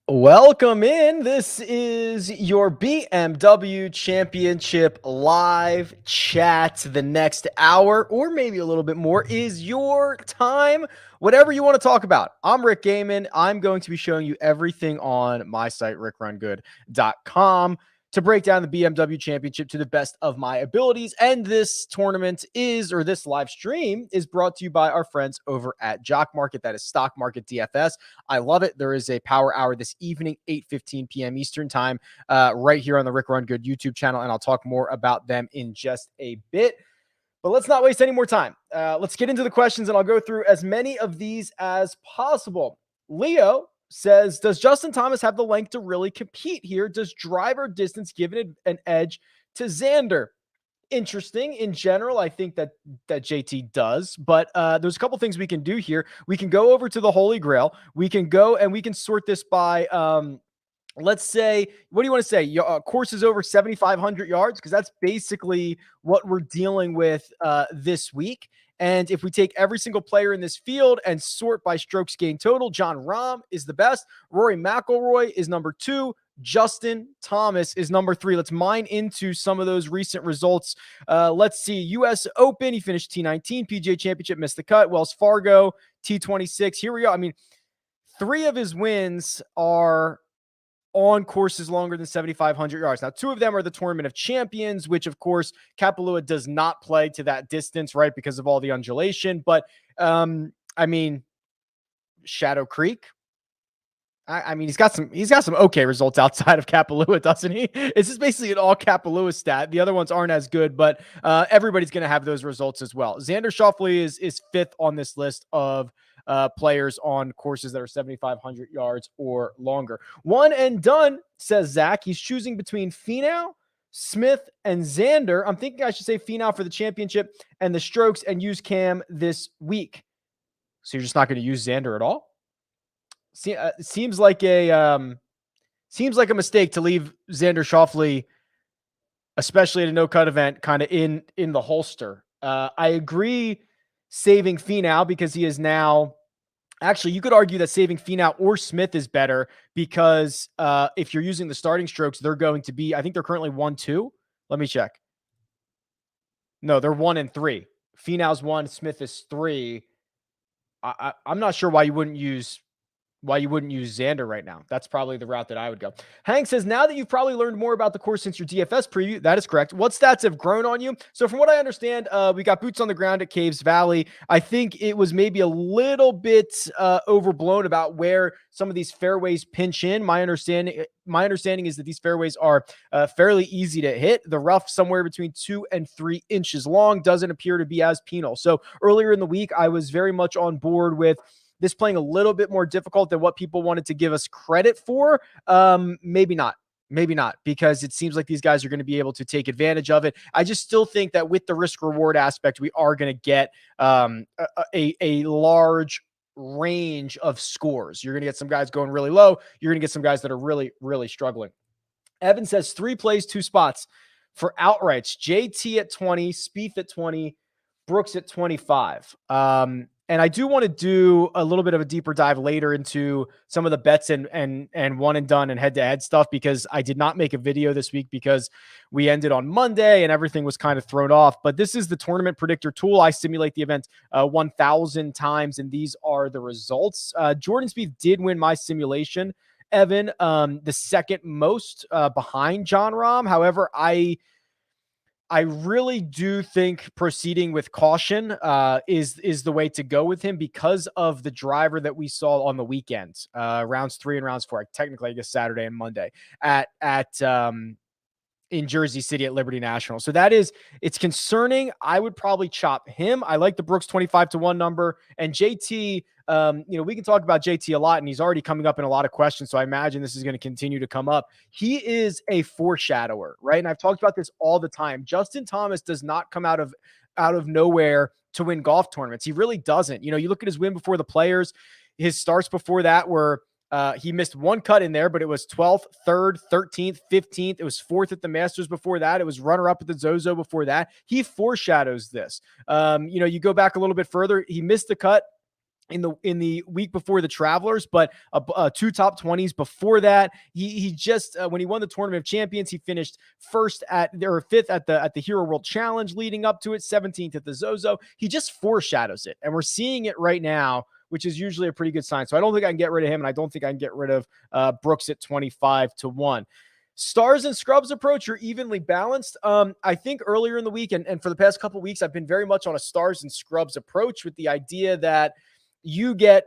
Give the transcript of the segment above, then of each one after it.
Welcome in. This is your BMW Championship live chat. The next hour, or maybe a little bit more, is your time. Whatever you want to talk about. I'm Rick Gehman. I'm going to be showing you everything on my site, RickRunGood.com, to break down the BMW Championship to the best of my abilities. And this tournament this live stream is brought to you by our friends over at Jock Market. That is Stock Market DFS. I love it. There is a power hour this evening, 8:15 p.m. Eastern time, right here on the Rick Run Good YouTube channel. And I'll talk more about them in just a bit. But let's not waste any more time. Let's get into the questions, and I'll go through as many of these as possible. Leo says, does Justin Thomas have the length to really compete here? Does driver distance give it an edge to Xander? Interesting. In general, I think that JT does, but there's a couple things we can do here. We can go over to the Holy Grail. We can go and we can sort this by, let's say, what do you want to say? Course is over 7,500 yards, because that's basically what we're dealing with this week. And if we take every single player in this field and sort by strokes gained total, Jon Rahm is the best. Rory McIlroy is number 2. Justin Thomas is number 3. Let's mine into some of those recent results. Let's see. U.S. Open, he finished T19. PGA Championship, missed the cut. Wells Fargo, T26. Here we go. I mean, 3 of his wins are on courses longer than 7,500 yards. Now, 2 of them are the Tournament of Champions, which, of course, Kapalua does not play to that distance, right, because of all the undulation. But, I mean, Shadow Creek, I mean, he's got some okay results outside of Kapalua, doesn't he? It's just basically an all Kapalua stat. The other ones aren't as good, but everybody's going to have those results as well. Xander Schauffele is 5th on this list of players on courses that are 7,500 yards or longer. One and done, says Zach. He's choosing between Finau, Smith, and Xander. I'm thinking I should say Finau for the championship and the strokes and use Cam this week. So you're just not going to use Xander at all? Seems like a mistake to leave Xander Schauffele, especially at a no-cut event, kind of in the holster. I agree saving Finau, because he is now, actually, you could argue that saving Finau or Smith is better, because if you're using the starting strokes, they're going to be, I think they're currently 1-2. Let me check. No, they're 1 and 3. Finau's 1, Smith is 3. I'm not sure why you wouldn't use Xander right now. That's probably the route that I would go. Hank says, now that you've probably learned more about the course since your DFS preview, that is correct. What stats have grown on you? So from what I understand, we got boots on the ground at Caves Valley. I think it was maybe a little bit overblown about where some of these fairways pinch in. My understanding is that these fairways are fairly easy to hit. The rough, somewhere between 2 and 3 inches long, doesn't appear to be as penal. So earlier in the week, I was very much on board with this playing a little bit more difficult than what people wanted to give us credit for. Maybe not, because it seems like these guys are going to be able to take advantage of it. I just still think that with the risk reward aspect, we are going to get a large range of scores. You're going to get some guys going really low. You're going to get some guys that are really, really struggling. Evan says 3 plays, 2 spots for outrights. JT at 20, Spieth at 20, Brooks at 25. And I do want to do a little bit of a deeper dive later into some of the bets and one and done and head-to-head stuff, because I did not make a video this week because we ended on Monday and everything was kind of thrown off. But this is the tournament predictor tool. I simulate the event 1,000 times, and these are the results. Jordan Spieth did win my simulation, Evan, the second most behind Jon Rahm. However, I really do think proceeding with caution is the way to go with him, because of the driver that we saw on the weekends, rounds 3 and rounds 4, technically I guess Saturday and Monday in Jersey City at Liberty National. So it's concerning. I would probably chop him. I like the Brooks 25-1 number, and JT. We can talk about JT a lot, and he's already coming up in a lot of questions. So I imagine this is going to continue to come up. He is a foreshadower, right? And I've talked about this all the time. Justin Thomas does not come out of nowhere to win golf tournaments. He really doesn't. You look at his win before the Players. His starts before that were He missed one cut in there, but it was 12th, 3rd, 13th, 15th. It was 4th at the Masters before that. It was runner-up at the Zozo before that. He foreshadows this. You go back a little bit further. He missed the cut in the week before the Travelers, but two top 20s before that. He just when he won the Tournament of Champions, he finished fifth at the Hero World Challenge leading up to it, 17th at the Zozo. He just foreshadows it, and we're seeing it right now, which is usually a pretty good sign. So I don't think I can get rid of him, and I don't think I can get rid of Brooks at 25-1. Stars and scrubs approach are evenly balanced. I think earlier in the week and for the past couple of weeks, I've been very much on a stars and scrubs approach with the idea that you get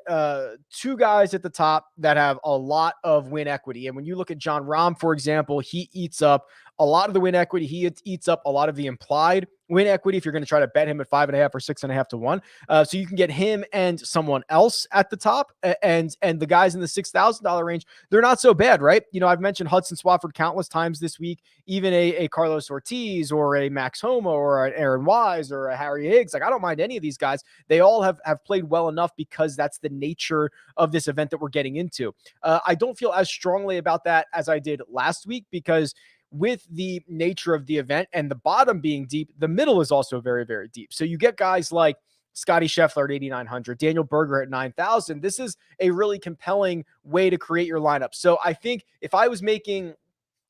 two guys at the top that have a lot of win equity. And when you look at Jon Rahm, for example, he eats up a lot of the win equity. He eats up a lot of the implied win equity if you're going to try to bet him at 5.5 or 6.5-1. So you can get him and someone else at the top, and the guys in the $6,000 range, they're not so bad, right? I've mentioned Hudson Swafford countless times this week. Even a Carlos Ortiz or a Max Homa or an Aaron Wise or a Harry Higgs. Like, I don't mind any of these guys. They all have played well enough because that's the nature of this event that we're getting into. I don't feel as strongly about that as I did last week, because with the nature of the event and the bottom being deep, the middle is also very, very deep. So you get guys like Scotty Scheffler at 8,900, Daniel Berger at 9,000. This is a really compelling way to create your lineup. So I think if I was making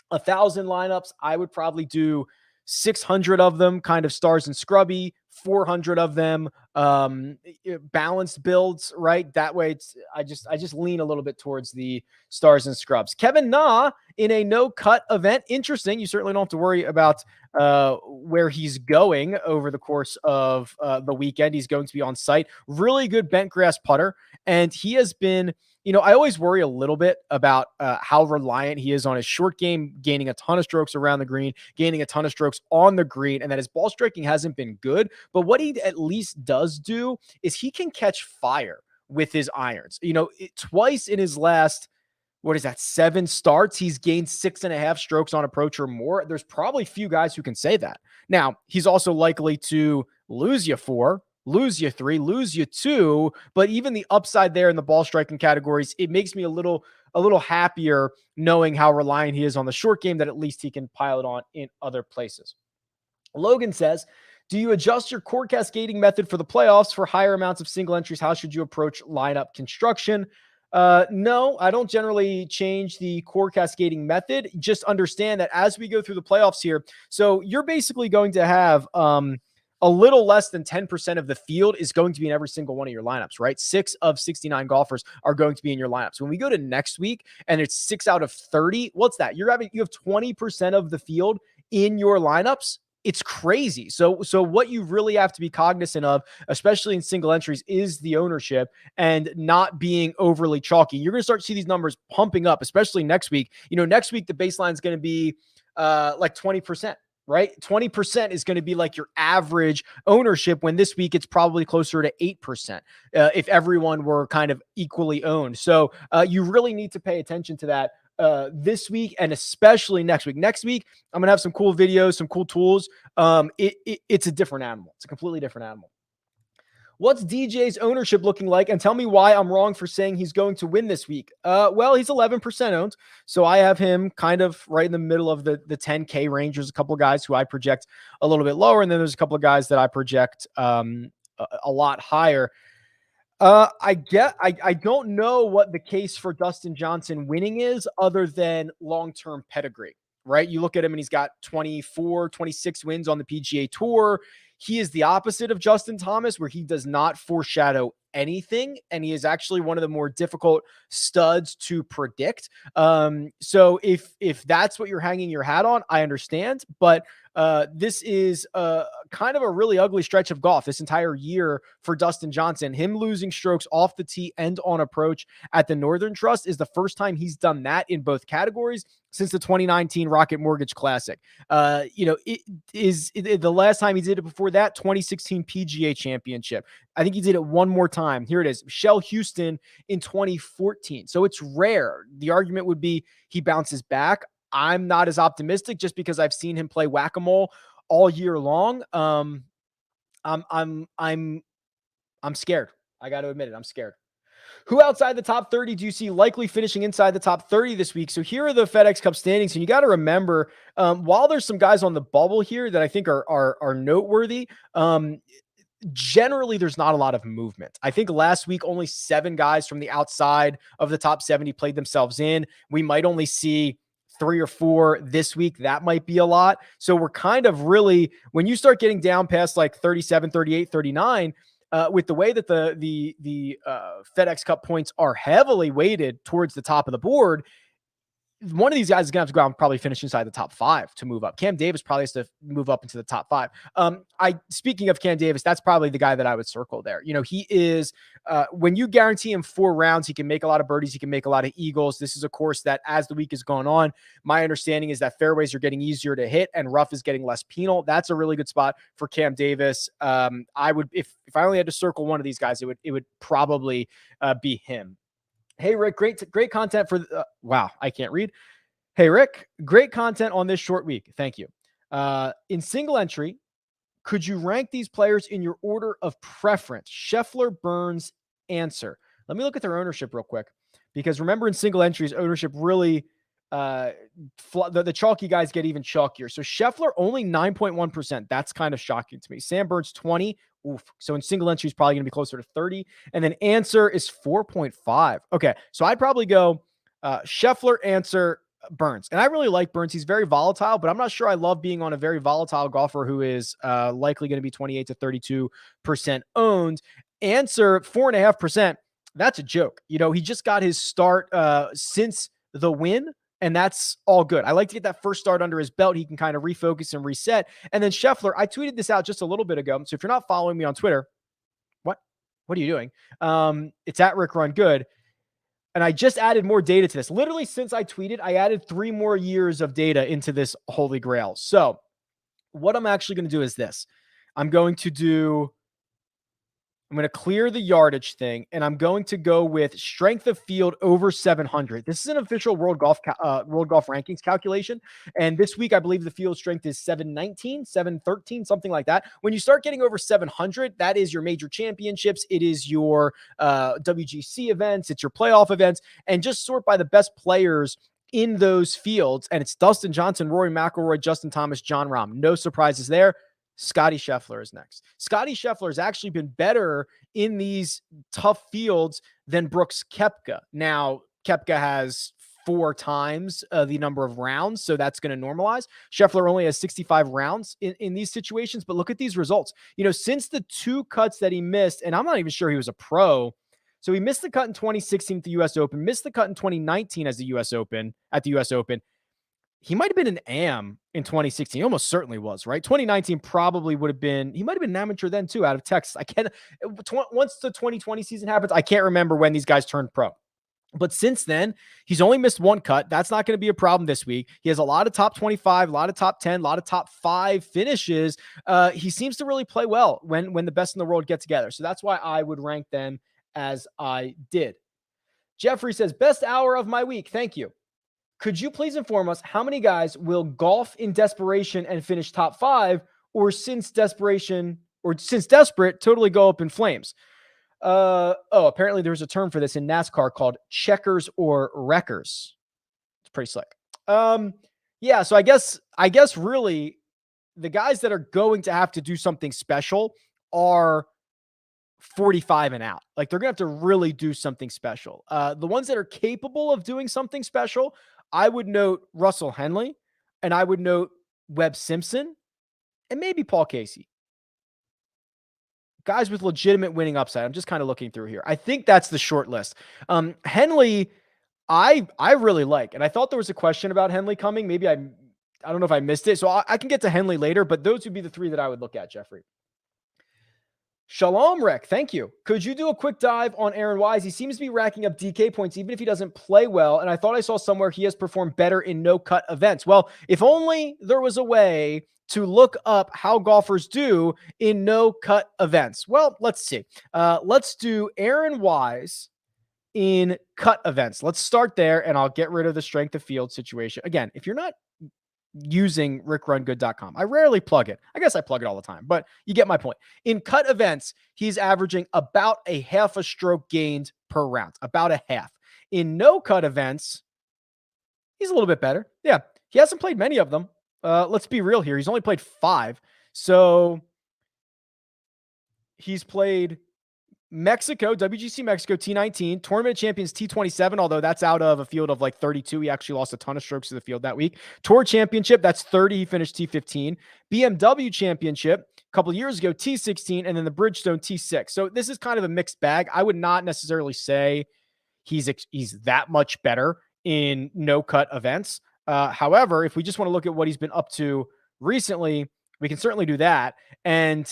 1,000 lineups, I would probably do 600 of them kind of stars and scrubby, 400 of them balanced builds, right? That way I just lean a little bit towards the stars and scrubs. Kevin Na in a no cut event. Interesting. You certainly don't have to worry about where he's going over the course of the weekend. He's going to be on site. Really good bent grass putter. And he has been, I always worry a little bit about how reliant he is on his short game, gaining a ton of strokes around the green, gaining a ton of strokes on the green, and that his ball striking hasn't been good. But what he at least does do is he can catch fire with his irons. Twice in his last, 7 starts, he's gained 6.5 strokes on approach or more. There's probably few guys who can say that. Now, he's also likely to lose you 4, lose you 3, lose you 2, but even the upside there in the ball striking categories, it makes me a little happier knowing how reliant he is on the short game, that at least he can pile it on in other places. Logan says, do you adjust your core cascading method for the playoffs for higher amounts of single entries? How should you approach lineup construction? No, I don't generally change the core cascading method. Just understand that as we go through the playoffs here, so you're basically going to have a little less than 10% of the field is going to be in every single one of your lineups, right? 6 of 69 golfers are going to be in your lineups. When we go to next week and it's 6 out of 30, what's that? You have 20% of the field in your lineups. It's crazy. So what you really have to be cognizant of, especially in single entries, is the ownership and not being overly chalky. You're going to start to see these numbers pumping up, especially next week. Next week, the baseline is going to be like 20%. Right? 20% is going to be like your average ownership, when this week it's probably closer to 8% if everyone were kind of equally owned. So you really need to pay attention to that this week, and especially next week. Next week, I'm going to have some cool videos, some cool tools. It's a different animal. It's a completely different animal. What's DJ's ownership looking like? And tell me why I'm wrong for saying he's going to win this week. Well, he's 11% owned. So I have him kind of right in the middle of the 10K range. There's a couple of guys who I project a little bit lower. And then there's a couple of guys that I project a lot higher. I don't know what the case for Dustin Johnson winning is, other than long-term pedigree, right? You look at him and he's got 24, 26 wins on the PGA Tour. He is the opposite of Justin Thomas, where he does not foreshadow anything, and he is actually one of the more difficult studs to predict. So if that's what you're hanging your hat on, I understand, but this is kind of a really ugly stretch of golf this entire year for Dustin Johnson. Him losing strokes off the tee and on approach at the Northern Trust is the first time he's done that in both categories since the 2019 Rocket Mortgage Classic. It is the last time he did it before that, 2016 PGA Championship. I think he did it one more time. Here it is, Shell Houston in 2014. So it's rare. The argument would be he bounces back. I'm not as optimistic, just because I've seen him play whack-a-mole all year long. I'm scared. I got to admit it. I'm scared. Who outside the top 30 do you see likely finishing inside the top 30 this week? So here are the FedEx Cup standings, and you got to remember, while there's some guys on the bubble here that I think are noteworthy, generally there's not a lot of movement. I think last week only 7 guys from the outside of the top 70 played themselves in. We might only see 3 or 4 this week. That might be a lot. So we're kind of really, when you start getting down past like 37, 38, 39, with the way that the FedEx Cup points are heavily weighted towards the top of the board, one of these guys is going to have to go out and probably finish inside the top 5 to move up. Cam Davis probably has to move up into the top 5. Speaking of Cam Davis, that's probably the guy that I would circle there. He is, when you guarantee him 4 rounds, he can make a lot of birdies. He can make a lot of eagles. This is a course that as the week has gone on, my understanding is that fairways are getting easier to hit and rough is getting less penal. That's a really good spot for Cam Davis. I would, if I only had to circle one of these guys, it would probably be him. Hey, Rick, great content for, wow, I can't read. Hey, Rick, great content on this short week. Thank you. In single entry, could you rank these players in your order of preference? Schauffele, Burns, Answer. Let me look at their ownership real quick, because remember, in single entries, ownership really, the chalky guys get even chalkier. So Schauffele only 9.1%. That's kind of shocking to me. Sam Burns 20. Oof. So in single entry, is probably going to be closer to 30. And then Answer is 4.5. Okay. So I'd probably go Schauffele, Answer, Burns. And I really like Burns. He's very volatile, but I'm not sure I love being on a very volatile golfer who is likely going to be 28 to 32% owned. Answer 4.5%. That's a joke. He just got his start since the win, and that's all good. I like to get that first start under his belt. He can kind of refocus and reset. And then Schauffele, I tweeted this out just a little bit ago. So if you're not following me on Twitter, what are you doing? It's at RickRunGood. And I just added more data to this. Literally, since I tweeted, I added 3 more years of data into this holy grail. So what I'm actually going to do is this. I'm going to clear the yardage thing, and I'm going to go with strength of field over 700. This is an official World Golf Rankings calculation. And this week, I believe the field strength is 719, 713, something like that. When you start getting over 700, that is your major championships. It is your WGC events. It's your playoff events. And just sort by the best players in those fields. And it's Dustin Johnson, Rory McIlroy, Justin Thomas, Jon Rahm. No surprises there. Scotty Scheffler is next. Scotty Scheffler has actually been better in these tough fields than Brooks Koepka. Now, Koepka has 4 times the number of rounds, so that's going to normalize. Scheffler only has 65 rounds in these situations, but look at these results. Since the 2 cuts that he missed, and I'm not even sure he was a pro, so he missed the cut in 2016 at the U.S. Open, missed the cut in 2019 at the U.S. Open. He might have been an AM in 2016. He almost certainly was, right? 2019 probably would have been, he might have been an amateur then too, out of Texas. Once the 2020 season happens, I can't remember when these guys turned pro. But since then, he's only missed 1 cut. That's not going to be a problem this week. He has a lot of top 25, a lot of top 10, a lot of top 5 finishes. He seems to really play well when the best in the world get together. So that's why I would rank them as I did. Jeffrey says, best hour of my week. Thank you. Could you please inform us how many guys will golf in desperation and finish top 5, or since desperate, totally go up in flames? Apparently there's a term for this in NASCAR called checkers or wreckers. It's pretty slick. Yeah, so I guess really the guys that are going to have to do something special are 45 and out. Like, they're going to have to really do something special. The ones that are capable of doing something special, I would note Russell Henley, and I would note Webb Simpson, and maybe Paul Casey. Guys with legitimate winning upside. I'm just kind of looking through here. I think that's the short list. Henley, I really like, and I thought there was a question about Henley coming. Maybe I don't know if I missed it. So I can get to Henley later, but those would be the 3 that I would look at, Jeffrey. Shalom, Rick. Thank you. Could you do a quick dive on Aaron Wise? He seems to be racking up DK points, even if he doesn't play well. And I thought I saw somewhere he has performed better in no-cut events. Well, if only there was a way to look up how golfers do in no-cut events. Well, let's see. Let's do Aaron Wise in cut events. Let's start there, and I'll get rid of the strength of field situation. Again, if you're not using RickRunGood.com. I rarely plug it. I guess I plug it all the time, but you get my point. In cut events, he's averaging about a half a stroke gained per round, about a half. In no cut events, he's a little bit better. Yeah, he hasn't played many of them. Let's be real here. He's only played 5. So he's played Mexico, WGC Mexico, T19, Tournament Champions, T27, although that's out of a field of like 32. He actually lost a ton of strokes to the field that week. Tour Championship, that's 30. He finished T15. BMW Championship, a couple of years ago, T16, and then the Bridgestone T6. So this is kind of a mixed bag. I would not necessarily say he's that much better in no-cut events. However, if we just want to look at what he's been up to recently, we can certainly do that. And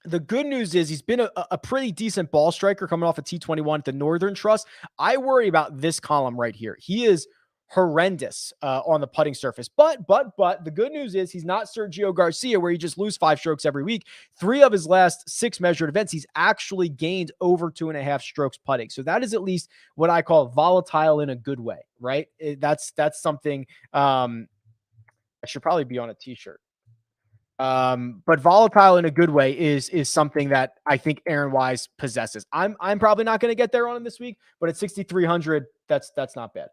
the good news is he's been a pretty decent ball striker coming off a T21 at the Northern Trust. I worry about this column right here. He is horrendous on the putting surface. But the good news is he's not Sergio Garcia, where he just loses 5 strokes every week. 3 of his last 6 measured events, he's actually gained over 2.5 strokes putting. So that is at least what I call volatile in a good way, right? That's something I should probably be on a t-shirt. But volatile in a good way is something that I think Aaron Wise possesses. I'm probably not going to get there on him this week, but at 6,300, that's not bad.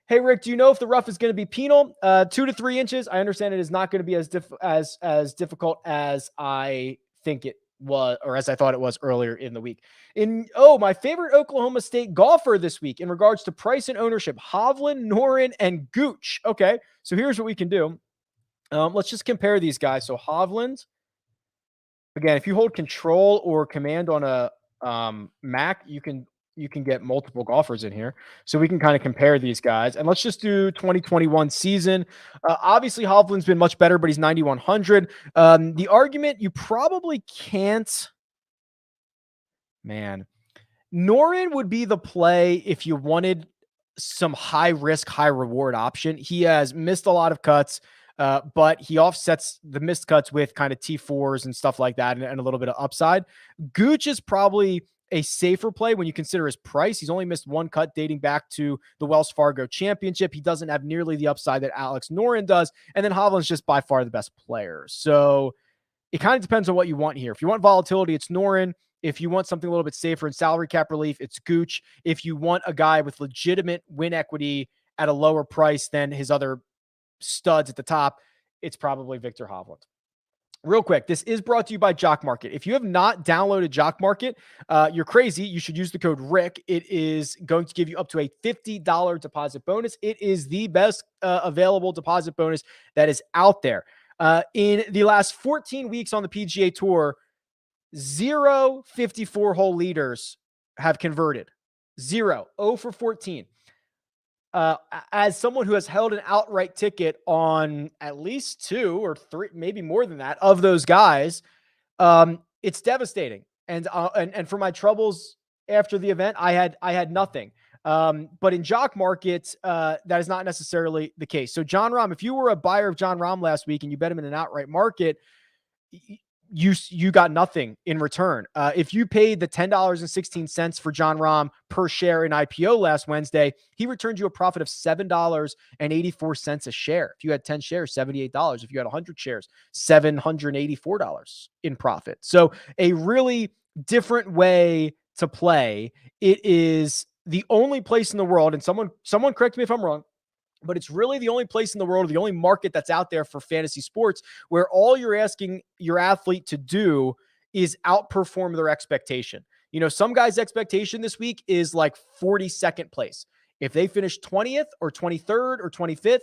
Hey Rick, do you know if the rough is going to be penal? 2 to 3 inches. I understand it is not going to be as difficult as I think it was, or as I thought it was earlier in the week. My favorite Oklahoma State golfer this week in regards to price and ownership: Hovland, Noren, and Gooch. Okay, so here's what we can do. Let's just compare these guys. So Hovland, again, if you hold control or command on a Mac, you can get multiple golfers in here. So we can kind of compare these guys. And let's just do 2021 season. Obviously, Hovland's been much better, but he's 9,100. The argument you probably can't, man, Noren would be the play if you wanted some high risk, high reward option. He has missed a lot of cuts. But he offsets the missed cuts with kind of T4s and stuff like that and a little bit of upside. Gooch is probably a safer play when you consider his price. He's only missed 1 cut dating back to the Wells Fargo Championship. He doesn't have nearly the upside that Alex Noren does. And then Hovland's just by far the best player. So it kind of depends on what you want here. If you want volatility, it's Noren. If you want something a little bit safer in salary cap relief, it's Gooch. If you want a guy with legitimate win equity at a lower price than his other studs at the top, it's probably Victor Hovland. Real quick, this is brought to you by Jock Market. If you have not downloaded Jock Market, you're crazy. You should use the code RICK. It is going to give you up to a $50 deposit bonus. It is the best available deposit bonus that is out there. In the last 14 weeks on the PGA Tour, 0 54-hole leaders have converted. 0 for 14. As someone who has held an outright ticket on at least 2 or 3, maybe more than that, of those guys, it's devastating. And for my troubles after the event, I had nothing. But in Jock Market, that is not necessarily the case. So John Rahm, if you were a buyer of John Rahm last week and you bet him in an outright market, you got nothing in return. If you paid the $10.16 for John Rahm per share in IPO last Wednesday, he returned you a profit of $7.84 a share. If you had 10 shares, $78. If you had 100 shares, $784 in profit. So a really different way to play. It is the only place in the world, and someone correct me if I'm wrong, but it's really the only place in the world, the only market that's out there for fantasy sports, where all you're asking your athlete to do is outperform their expectation. You know, some guys' expectation this week is like 42nd place. If they finish 20th or 23rd or 25th,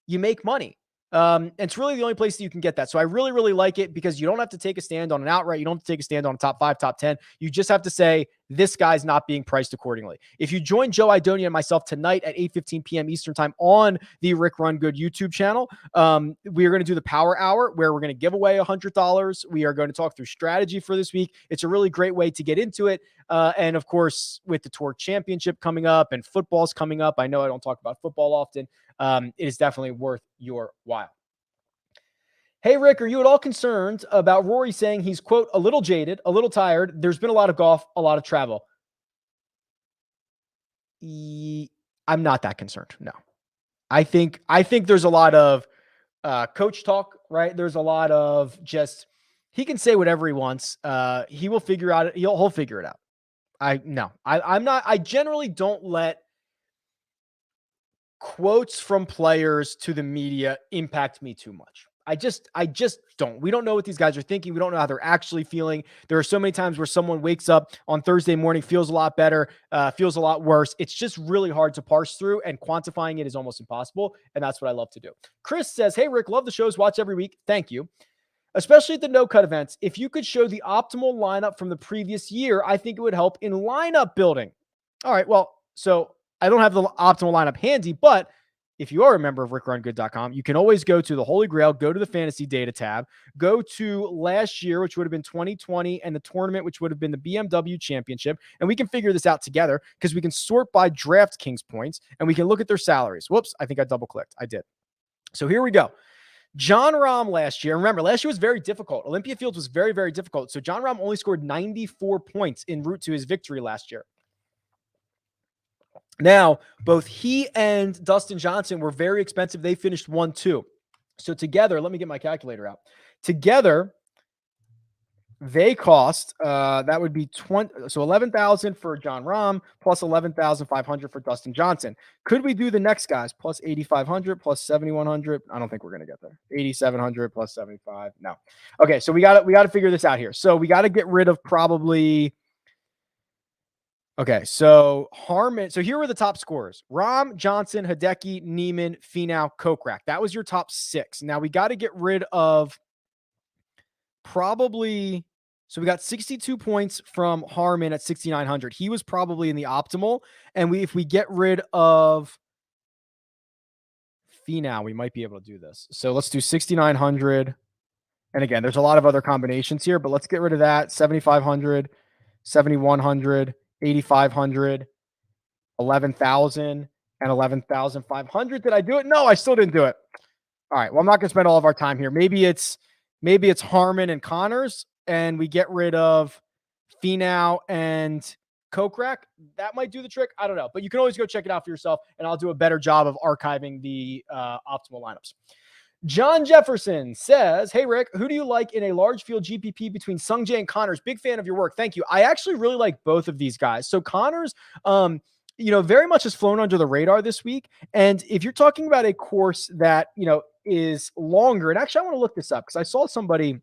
you make money. And it's really the only place that you can get that. So I really, really like it because you don't have to take a stand on an outright. You don't have to take a stand on a top 5, top 10. You just have to say, this guy's not being priced accordingly. If you join Joe Idonia and myself tonight at 8:15 p.m. Eastern time on the Rick Run Good YouTube channel, we are going to do the Power Hour where we're going to give away $100. We are going to talk through strategy for this week. It's a really great way to get into it. And of course, with the Tour Championship coming up and football's coming up, I know I don't talk about football often. It is definitely worth your while. Hey, Rick, are you at all concerned about Rory saying he's, quote, a little jaded, a little tired? There's been a lot of golf, a lot of travel. I'm not that concerned. No, I think there's a lot of coach talk, right? There's a lot of just, he can say whatever he wants. He will figure out, he'll figure it out. I generally don't let quotes from players to the media impact me too much. I just don't. We don't know what these guys are thinking. We don't know how they're actually feeling. There are so many times where someone wakes up on Thursday morning, feels a lot better, feels a lot worse. It's just really hard to parse through, and quantifying it is almost impossible. And that's what I love to do. Chris says, "Hey, Rick, love the shows. Watch every week. Thank you. Especially at the no-cut events. If you could show the optimal lineup from the previous year, I think it would help in lineup building." All right, well, so I don't have the optimal lineup handy, but if you are a member of RickRunGood.com, you can always go to the Holy Grail, go to the Fantasy Data tab, go to last year, which would have been 2020, and the tournament, which would have been the BMW Championship, and we can figure this out together because we can sort by DraftKings points, and we can look at their salaries. Whoops, I think I double-clicked. I did. So here we go. John Rahm last year, remember, last year was very difficult. Olympia Fields was very, very difficult. So John Rahm only scored 94 points en route to his victory last year. Now, both he and Dustin Johnson were very expensive. They finished 1-2. So together, let me get my calculator out. Together, they cost, that would be 11,000 for John Rahm plus 11,500 for Dustin Johnson. Could we do the next guys plus 8,500 plus 7,100? I don't think we're going to get there. 8,700 plus 75. No. Okay. So we got to figure this out here. So we got to get rid of probably. Okay. So Harman. So here were the top scorers: Rahm, Johnson, Hideki, Neiman, Finau, Kokrak. That was your top 6. Now we got to get rid of probably, so we got 62 points from Harman at 6,900. He was probably in the optimal. And if we get rid of Finau, we might be able to do this. So let's do 6,900. And again, there's a lot of other combinations here, but let's get rid of that. 7,500, 7,100, 8,500, 11,000, and 11,500. Did I do it? No, I still didn't do it. All right. Well, I'm not going to spend all of our time here. Maybe it's Harman and Connors, and we get rid of Finau and Kokrak. That might do the trick. I don't know, but you can always go check it out for yourself, and I'll do a better job of archiving the optimal lineups. John Jefferson says, "Hey, Rick, who do you like in a large field GPP between Sungjae and Connors? Big fan of your work. Thank you." I actually really like both of these guys. So Connors, very much has flown under the radar this week. And if you're talking about a course that, is longer, and actually I want to look this up because I saw somebody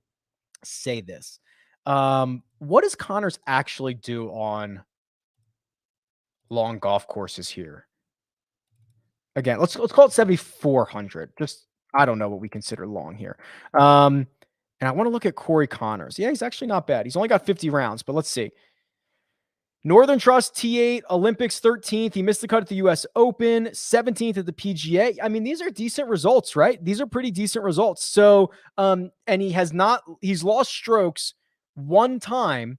say this. What does Connors actually do on long golf courses here? Again, let's call it 7,400. Just, I don't know what we consider long here. And I want to look at Corey Connors. Yeah, he's actually not bad. He's only got 50 rounds, but let's see. Northern Trust T8, Olympics 13th. He missed the cut at the US Open, 17th at the PGA. I mean, these are decent results, right? These are pretty decent results. So, and he's lost strokes one time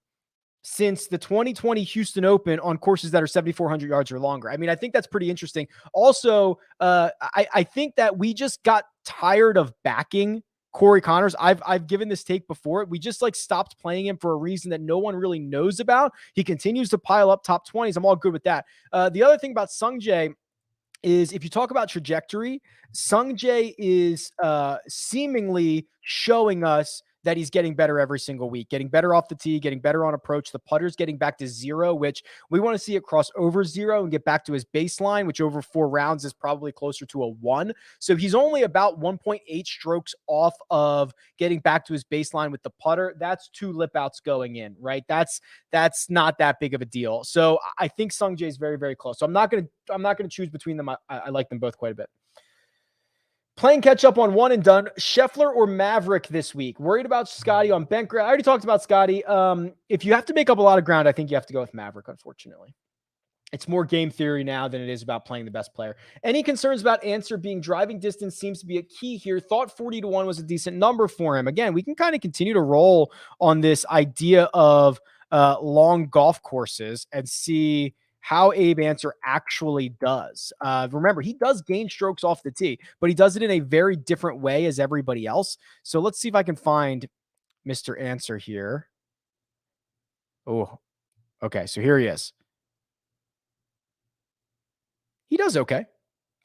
since the 2020 Houston Open on courses that are 7,400 yards or longer. I mean, I think that's pretty interesting. Also, I think that we just got tired of backing Corey Connors. I've given this take before. We just stopped playing him for a reason that no one really knows about. He continues to pile up top 20s. I'm all good with that. The other thing about Sungjae is, if you talk about trajectory, Sungjae is seemingly showing us that he's getting better every single week, getting better off the tee, getting better on approach. The putter's getting back to 0, which we want to see it cross over 0 and get back to his baseline, which over 4 rounds is probably closer to a 1. So he's only about 1.8 strokes off of getting back to his baseline with the putter. That's 2 lip outs going in, right? That's not that big of a deal. So I think Sungjae is very, very close. So I'm not going to choose between them. I like them both quite a bit. Playing catch up on one and done. Scheffler or Maverick this week? Worried about Scotty on bent ground. I already talked about Scotty. If you have to make up a lot of ground, I think you have to go with Maverick, unfortunately. It's more game theory now than it is about playing the best player. Any concerns about Answer being driving distance seems to be a key here. Thought 40-1 was a decent number for him. Again, we can kind of continue to roll on this idea of long golf courses and see how Abe Answer actually does. Remember, he does gain strokes off the tee, but he does it in a very different way as everybody else. So let's see if I can find Mr. Answer here. Oh, okay. So here he is. He does okay.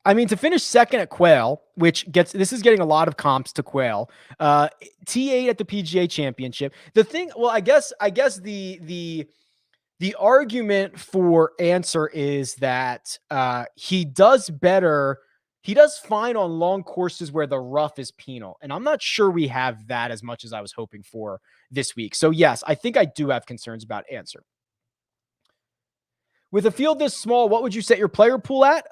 I mean, to finish second at Quail, this is getting a lot of comps to Quail. T8 at the PGA Championship. I guess the argument for Answer is that he does better. He does fine on long courses where the rough is penal. And I'm not sure we have that as much as I was hoping for this week. So yes, I think I do have concerns about Answer. With a field this small, what would you set your player pool at?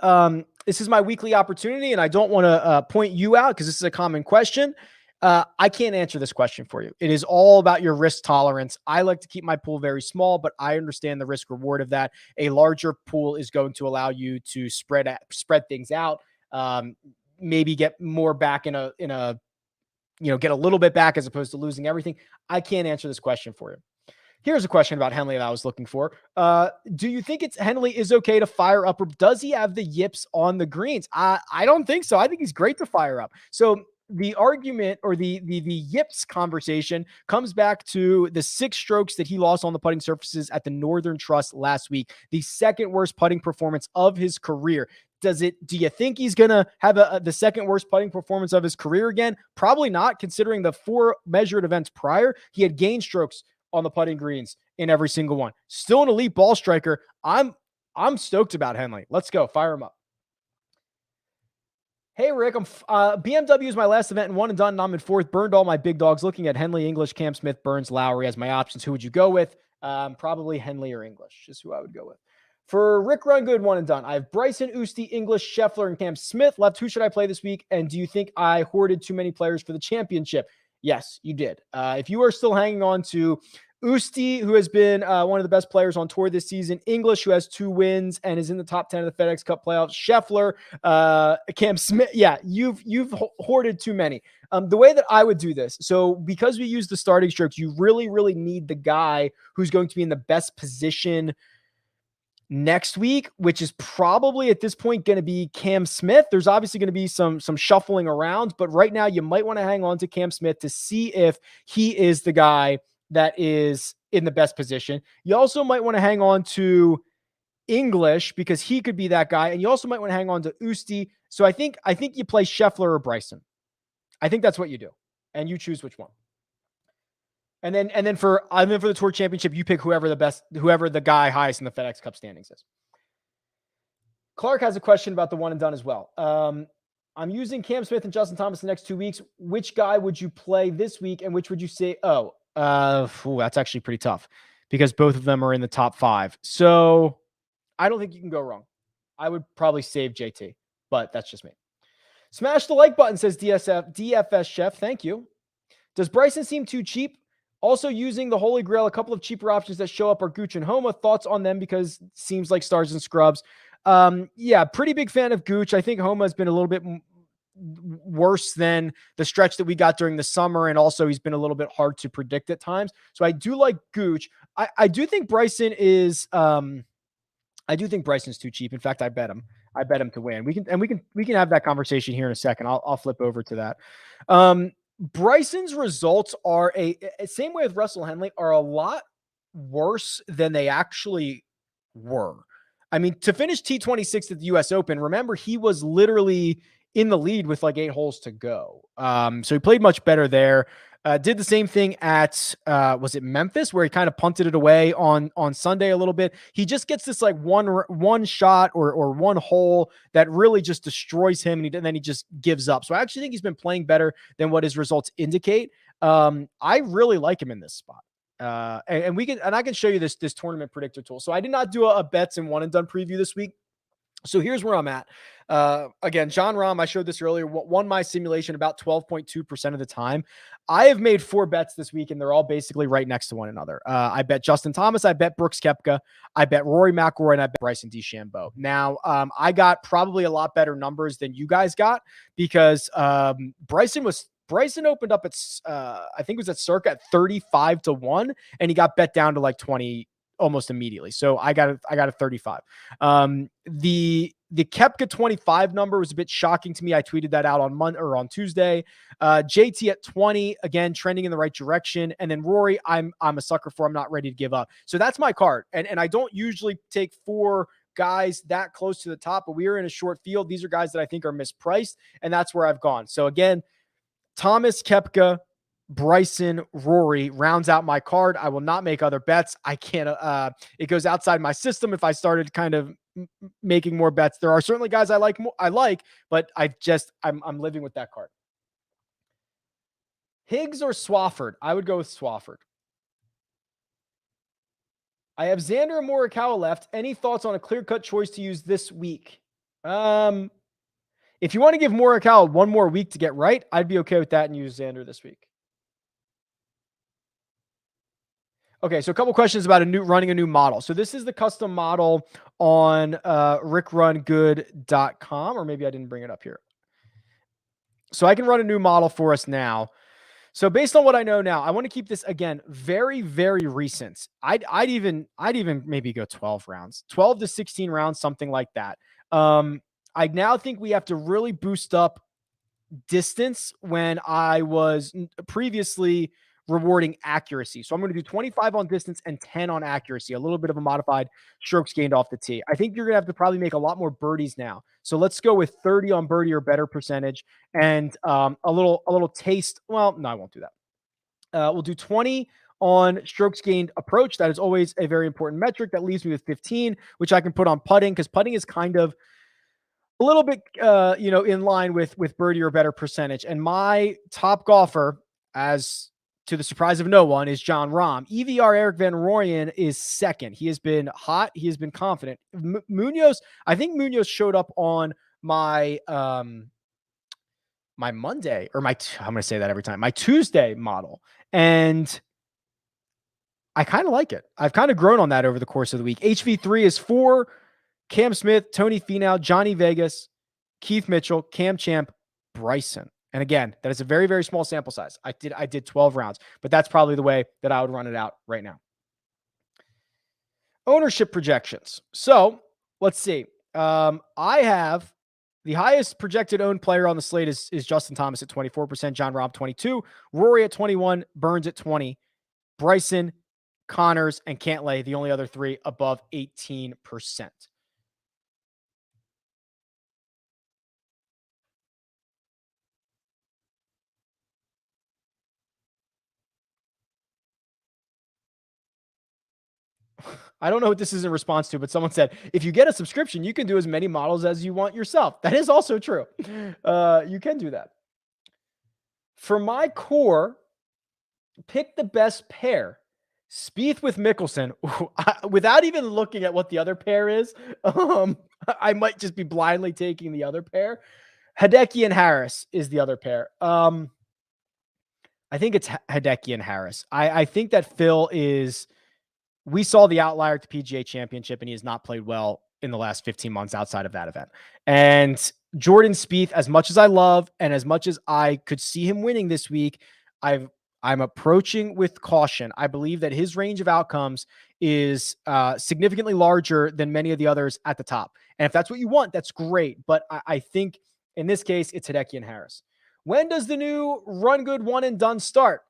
This is my weekly opportunity, and I don't want to point you out because this is a common question. I can't answer this question for you. It is all about your risk tolerance. I like to keep my pool very small, but I understand the risk reward of that. A larger pool is going to allow you to spread things out. Maybe get more back get a little bit back as opposed to losing everything. I can't answer this question for you. Here's a question about Henley that I was looking for. Do you think Henley is okay to fire up, or does he have the yips on the greens? I don't think so. I think he's great to fire up. So the argument or the yips conversation comes back to the 6 strokes that he lost on the putting surfaces at the Northern Trust last week, the second worst putting performance of his career. Do you think he's going to have the second worst putting performance of his career again? Probably not, considering the 4 measured events prior, he had gained strokes on the putting greens in every single one. Still an elite ball striker. I'm stoked about Henley. Let's go. Fire him up. Hey, Rick, BMW is my last event and one and done, and I'm in 4th. Burned all my big dogs. Looking at Henley, English, Cam Smith, Burns, Lowry as my options. Who would you go with? Probably Henley or English is who I would go with. For Rick Run Good, one and done, I have Bryson, Usti, English, Scheffler, and Cam Smith left. Who should I play this week? And do you think I hoarded too many players for the championship? Yes, you did. If you are still hanging on to Usti, who has been one of the best players on tour this season, English, who has 2 wins and is in the top 10 of the FedEx Cup playoffs, Scheffler, Cam Smith. Yeah, you've hoarded too many. The way that I would do this, so because we use the starting strokes, you really, really need the guy who's going to be in the best position next week, which is probably at this point going to be Cam Smith. There's obviously going to be some shuffling around, but right now you might want to hang on to Cam Smith to see if he is the guy that is in the best position. You also might want to hang on to English because he could be that guy. And you also might want to hang on to Usti. So I think you play Scheffler or Bryson. I think that's what you do. And you choose which one. And then for the Tour Championship, you pick whoever the guy highest in the FedEx Cup standings is. Clark has a question about the one and done as well. I'm using Cam Smith and Justin Thomas the next 2 weeks. Which guy would you play this week, and which would you say? That's actually pretty tough because both of them are in the top 5. So I don't think you can go wrong. I would probably save JT, but that's just me. Smash the like button, says DFS Chef. Thank you. Does Bryson seem too cheap? Also using the Holy Grail, a couple of cheaper options that show up are Gooch and Homa. Thoughts on them because it seems like stars and scrubs. Yeah, pretty big fan of Gooch. I think Homa has been a little bit worse than the stretch that we got during the summer. And also he's been a little bit hard to predict at times. So I do like Gooch. I do think Bryson is, Bryson's too cheap. In fact, I bet him to win. We can have that conversation here in a second. I'll flip over to that. Bryson's results are same way with Russell Henley, are a lot worse than they actually were. I mean, to finish T26 at the US Open, remember he was literally in the lead with like 8 holes to go. So he played much better there. Did the same thing at, was it Memphis, where he kind of punted it away on Sunday a little bit. He just gets this like one shot or one hole that really just destroys him, and then he just gives up. So I actually think he's been playing better than what his results indicate. I really like him in this spot. And I can show you this tournament predictor tool. So I did not do a bets and one and done preview this week. So here's where I'm at. Again, John Rahm, I showed this earlier, won my simulation about 12.2% of the time. I have made 4 bets this week, and they're all basically right next to one another. I bet Justin Thomas, I bet Brooks Koepka, I bet Rory McIlroy, and I bet Bryson DeChambeau. Now, I got probably a lot better numbers than you guys got because Bryson opened up at, I think it was at circa at 35-1, and he got bet down to like 20 almost immediately. So I got a 35. The Koepka 25 number was a bit shocking to me. I tweeted that out on Tuesday. JT at 20, again, trending in the right direction. And then Rory, I'm a sucker for. I'm not ready to give up. So that's my card. And I don't usually take 4 guys that close to the top, but we are in a short field. These are guys that I think are mispriced, and that's where I've gone. So again, Thomas, Koepka, Bryson, Rory rounds out my card. I will not make other bets. I can't, it goes outside my system if I started kind of making more bets. There are certainly guys I like, but I'm living with that card. Higgs or Swafford? I would go with Swafford. I have Xander and Morikawa left. Any thoughts on a clear-cut choice to use this week? If you want to give Morikawa one more week to get right, I'd be okay with that and use Xander this week. Okay, so a couple questions about running a new model. So this is the custom model on RickRunGood.com, or maybe I didn't bring it up here. So I can run a new model for us now. So based on what I know now, I want to keep this again very, very recent. I'd even maybe go 12 rounds, 12 to 16 rounds, something like that. I now think we have to really boost up distance when I was previously rewarding accuracy. So I'm going to do 25 on distance and 10 on accuracy, a little bit of a modified strokes gained off the tee. I think you're going to have to probably make a lot more birdies now. So let's go with 30 on birdie or better percentage and a little taste. Well, no, I won't do that. We'll do 20 on strokes gained approach. That is always a very important metric. That leaves me with 15, which I can put on putting, because putting is kind of a little bit, in line with birdie or better percentage. And my top golfer, as to the surprise of no one, is Jon Rahm. EVR Eric Van Rooyen is second. He has been hot. He has been confident. Munoz, I think Munoz showed up on my my Monday, or I'm going to say that every time, my Tuesday model. And I kind of like it. I've kind of grown on that over the course of the week. HV3 is 4. Cam Smith, Tony Finau, Johnny Vegas, Keith Mitchell, Cam Champ, Bryson. And again, that is a very, very small sample size. I did 12 rounds, but that's probably the way that I would run it out right now. Ownership projections. So let's see. I have the highest projected owned player on the slate is Justin Thomas at 24%, Jon Rahm 22%, Rory at 21%, Burns at 20%, Bryson, Connors, and Cantlay, the only other three above 18%. I don't know what this is in response to, but someone said, if you get a subscription, you can do as many models as you want yourself. That is also true. You can do that. For my core, pick the best pair. Spieth with Mickelson. Without even looking at what the other pair is, I might just be blindly taking the other pair. Hideki and Harris is the other pair. I think it's Hideki and Harris. I think that Phil is... We saw the outlier at the PGA Championship, and he has not played well in the last 15 months outside of that event. And Jordan Spieth, as much as I love and as much as I could see him winning this week, I'm approaching with caution. I believe that his range of outcomes is significantly larger than many of the others at the top. And if that's what you want, that's great. But I think in this case, it's Hideki and Harris. When does the new Run Good One and Done start?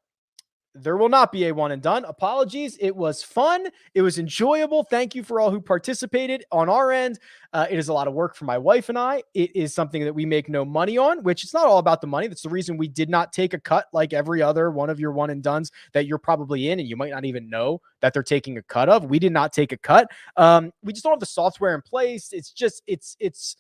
There will not be a one and done. Apologies. It was fun. It was enjoyable. Thank you for all who participated on our end. It is a lot of work for my wife and I. It is something that we make no money on, which it's not all about the money. That's the reason we did not take a cut like every other one of your one and dones that you're probably in, and you might not even know that they're taking a cut of. We did not take a cut. We just don't have the software in place. It's just, it's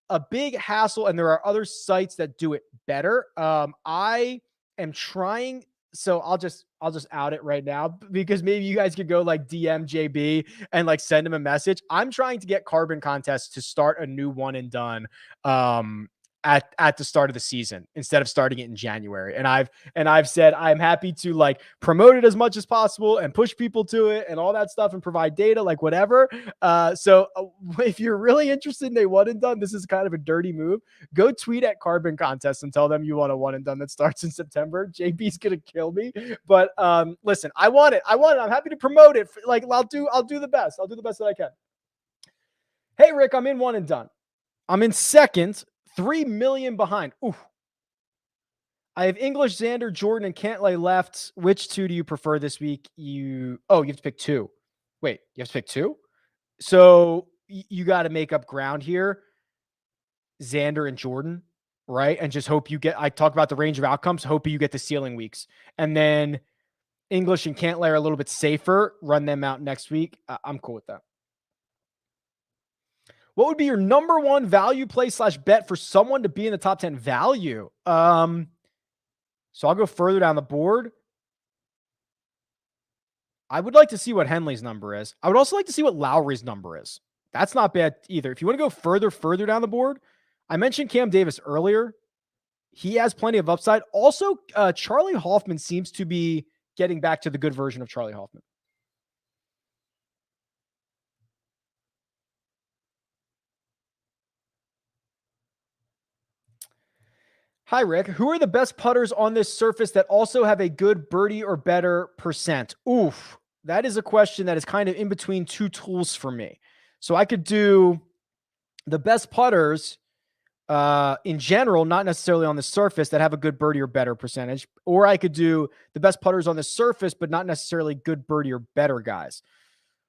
a big hassle, and there are other sites that do it better. I am trying. So I'll just out it right now, because maybe you guys could go like DM JB and like send him a message. I'm trying to get Carbon Contest to start a new one and done at the start of the season instead of starting it in January. And I've said I'm happy to like promote it as much as possible and push people to it and all that stuff and provide data, like whatever. So if you're really interested in a one and done, this is kind of a dirty move. Go tweet at Carbon Contest and tell them you want a one and done that starts in September. JB's gonna kill me, but listen, I want it. I'm happy to promote it. Like I'll do the best. I'll do the best that I can. Hey Rick, I'm in one and done. I'm in second. 3 million behind. Ooh. I have English, Xander, Jordan, and Cantlay left. Which two do you prefer this week? You have to pick two. Wait, you have to pick two? So you got to make up ground here. Xander and Jordan, right? And just hope I talk about the range of outcomes, hope you get the ceiling weeks. And then English and Cantlay are a little bit safer. Run them out next week. I'm cool with that. What would be your number one value play / bet for someone to be in the top 10 value? So I'll go further down the board. I would like to see what Henley's number is. I would also like to see what Lowry's number is. That's not bad either. If you want to go further down the board, I mentioned Cam Davis earlier. He has plenty of upside. Also, Charlie Hoffman seems to be getting back to the good version of Charlie Hoffman. Hi, Rick. Who are the best putters on this surface that also have a good birdie or better percent? Oof. That is a question that is kind of in between two tools for me. So I could do the best putters in general, not necessarily on the surface, that have a good birdie or better percentage. Or I could do the best putters on the surface, but not necessarily good birdie or better guys.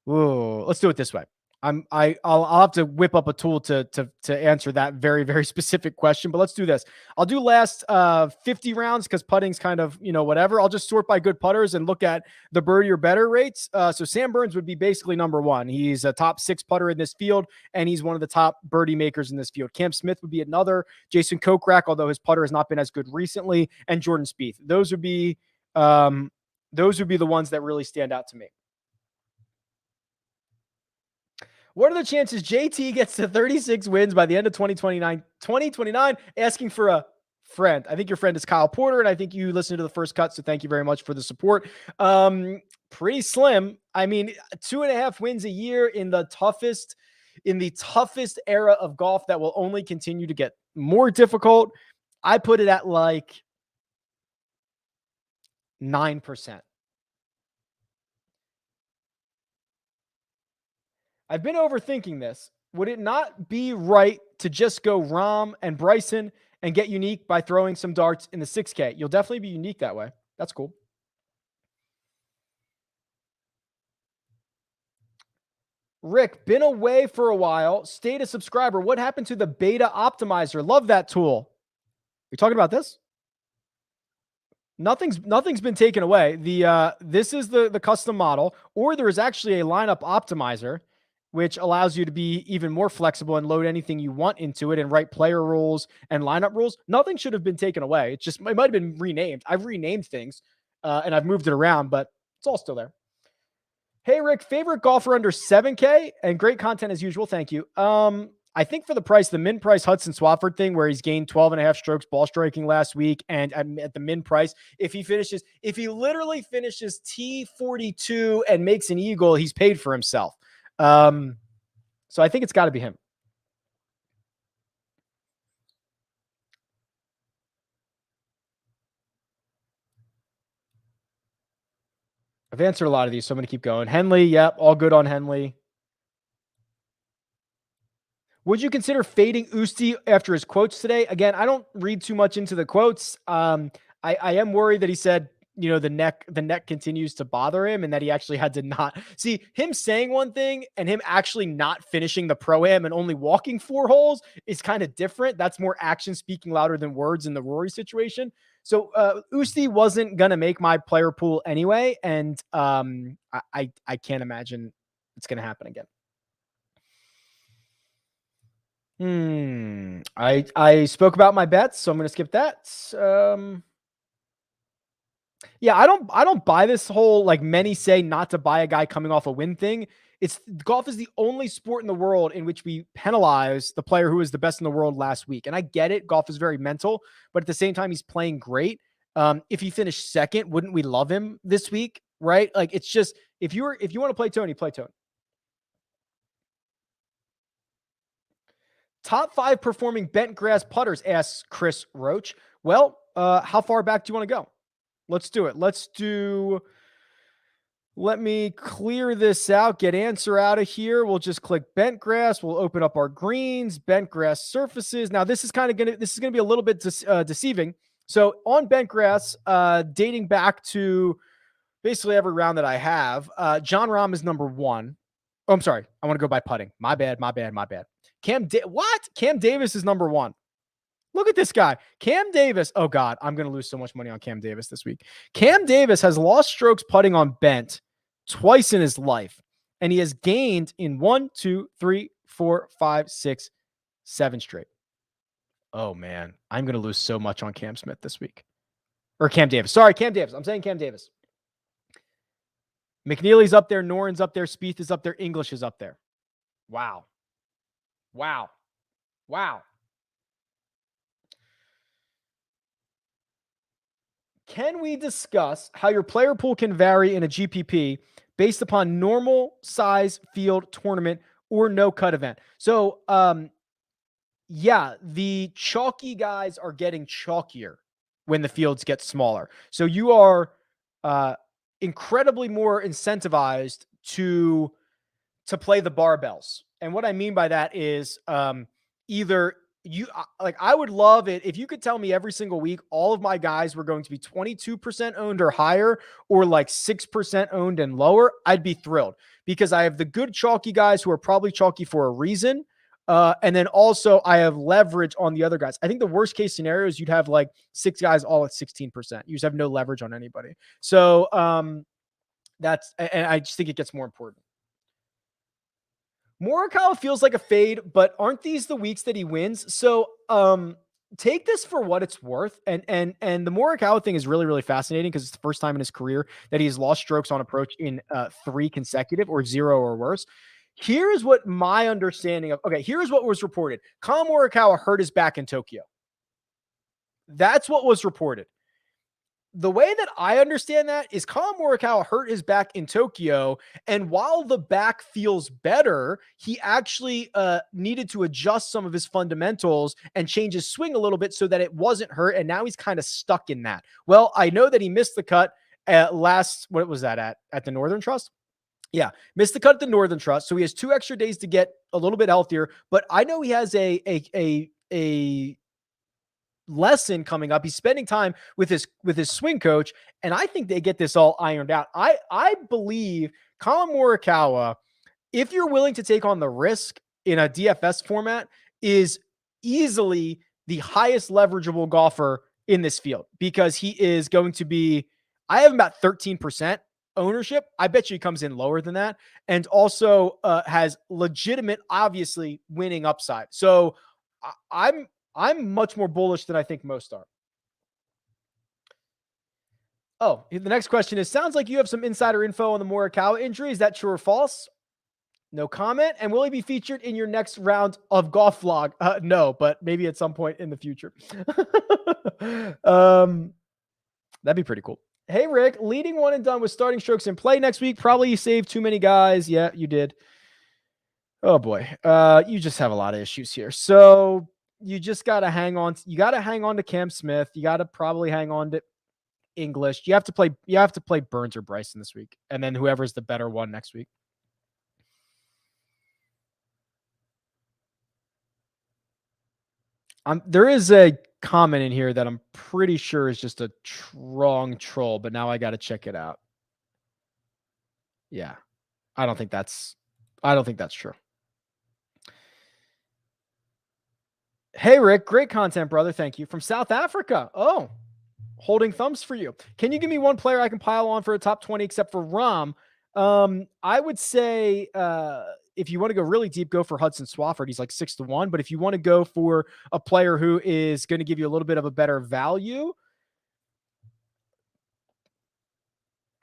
Ooh, let's do it this way. I'll have to whip up a tool to answer that very, very specific question, but let's do this. I'll do last 50 rounds because putting's kind of, whatever. I'll just sort by good putters and look at the birdie or better rates. So Sam Burns would be basically number one. He's a top 6 putter in this field, and he's one of the top birdie makers in this field. Cam Smith would be another. Jason Kokrak, although his putter has not been as good recently, and Jordan Spieth. Those would be the ones that really stand out to me. What are the chances JT gets to 36 wins by the end of 2029? Asking for a friend. I think your friend is Kyle Porter, and I think you listened to the first cut, so thank you very much for the support. Pretty slim. I mean, 2.5 wins a year in the toughest era of golf that will only continue to get more difficult. I put it at like 9%. I've been overthinking this. Would it not be right to just go Rahm and Bryson and get unique by throwing some darts in the 6K? You'll definitely be unique that way. That's cool. Rick, been away for a while. Stayed a subscriber. What happened to the beta optimizer? Love that tool. You're talking about this? Nothing's been taken away. This is the custom model, or there is actually a lineup optimizer, which allows you to be even more flexible and load anything you want into it and write player rules and lineup rules. Nothing should have been taken away. It might have been renamed. I've renamed things and I've moved it around, but it's all still there. Hey, Rick, favorite golfer under 7K and great content as usual. Thank you. I think for the price, the min price Hudson Swafford thing where he's gained 12.5 strokes ball striking last week. And at the min price, if he literally finishes T42 and makes an eagle, he's paid for himself. So I think it's got to be him. I've answered a lot of these, so I'm going to keep going. Henley, yep, all good on Henley. Would you consider fading Usti after his quotes today? Again, I don't read too much into the quotes. I am worried that he said, the neck continues to bother him and that he actually had to not see him saying one thing and him actually not finishing the Pro-Am and only walking 4 holes is kind of different. That's more action speaking louder than words in the Rory situation. So Usti wasn't going to make my player pool anyway. And I can't imagine it's going to happen again. I spoke about my bets, so I'm going to skip that. Yeah, I don't buy this whole like many say not to buy a guy coming off a win thing. Golf is the only sport in the world in which we penalize the player who is the best in the world last week. And I get it. Golf is very mental, but at the same time, he's playing great. If he finished second, wouldn't we love him this week? Right? Like it's just, if you want to play Tony, play Tony. Top 5 performing bent grass putters, asks Chris Roach. Well, how far back do you want to go? Let's do it. Let me clear this out, get answer out of here. We'll just click bent grass. We'll open up our greens, bent grass surfaces. Now this is going to be a little bit deceiving. So on bent grass, dating back to basically every round that I have, Jon Rahm is number 1. Oh, I'm sorry. I want to go by putting. My bad. What? Cam Davis is number 1. Look at this guy. Cam Davis. Oh, God. I'm going to lose so much money on Cam Davis this week. Cam Davis has lost strokes putting on bent twice in his life. And he has gained in 1, 2, 3, 4, 5, 6, 7 straight. Oh, man. I'm going to lose so much on Cam Smith this week. Or Cam Davis. Sorry, Cam Davis. I'm saying Cam Davis. McNeely's up there. Noren's up there. Spieth is up there. English is up there. Wow. Can we discuss how your player pool can vary in a GPP based upon normal size field tournament or no cut event? So, yeah, the chalky guys are getting chalkier when the fields get smaller. So you are incredibly more incentivized to play the barbells. And what I mean by that is either you like, I would love it if you could tell me every single week all of my guys were going to be 22% owned or higher, or like 6% owned and lower. I'd be thrilled, because I have the good chalky guys who are probably chalky for a reason. And then also I have leverage on the other guys. I think the worst case scenario is you'd have like 6 guys all at 16%. You just have no leverage on anybody. So and I just think it gets more important. Morikawa feels like a fade, but aren't these the weeks that he wins? So take this for what it's worth. And the Morikawa thing is really, really fascinating, because it's the first time in his career that he's lost strokes on approach in 3 consecutive, or 0 or worse. Here's what my understanding of, here's what was reported. Collin Morikawa hurt his back in Tokyo. That's what was reported. The way that I understand that is Collin Morikawa hurt his back in Tokyo, and while the back feels better, he actually needed to adjust some of his fundamentals and change his swing a little bit so that it wasn't hurt, and now he's kind of stuck in that. Well, I know that he missed the cut at what was that at the Northern Trust? Yeah, missed the cut at the Northern Trust, so he has 2 extra days to get a little bit healthier, but I know he has a lesson coming up. He's spending time with his swing coach, and I think they get this all ironed out. I believe Collin Morikawa, if you're willing to take on the risk in a DFS format, is easily the highest leverageable golfer in this field, because he is going to be, I have about 13% ownership. I bet you he comes in lower than that, and also has legitimate, obviously, winning upside. So I'm much more bullish than I think most are. Oh, the next question is, sounds like you have some insider info on the Morikawa injury. Is that true or false? No comment. And will he be featured in your next round of golf vlog? No, but maybe at some point in the future. That'd be pretty cool. Hey, Rick, leading one and done with starting strokes in play next week. Probably you saved too many guys. Yeah, you did. Oh boy. You just have a lot of issues here. So you just got to hang on. You got to hang on to Cam Smith. You got to probably hang on to English. You have to play Burns or Bryson this week, and then whoever's the better one next week. There is a comment in here that I'm pretty sure is just a wrong troll, but now I got to check it out. Yeah. I don't think that's true. Hey, Rick, great content, brother. Thank you. From South Africa. Oh, holding thumbs for you. Can you give me one player I can pile on for a top 20 except for Rahm? I would say if you want to go really deep, go for Hudson Swafford. He's like 6-1. But if you want to go for a player who is going to give you a little bit of a better value,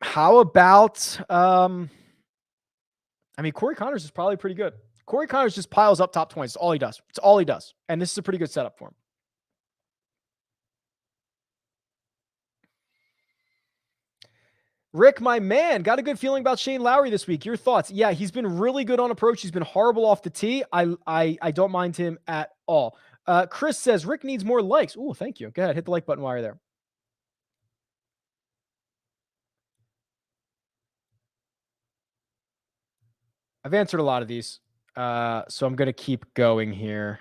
how about Corey Connors is probably pretty good. Corey Connors just piles up top 20. It's all he does. It's all he does. And this is a pretty good setup for him. Rick, my man, got a good feeling about Shane Lowry this week. Your thoughts? Yeah, he's been really good on approach. He's been horrible off the tee. I don't mind him at all. Chris says Rick needs more likes. Oh, thank you. Go ahead, hit the like button while you're there. I've answered a lot of these, so I'm going to keep going here.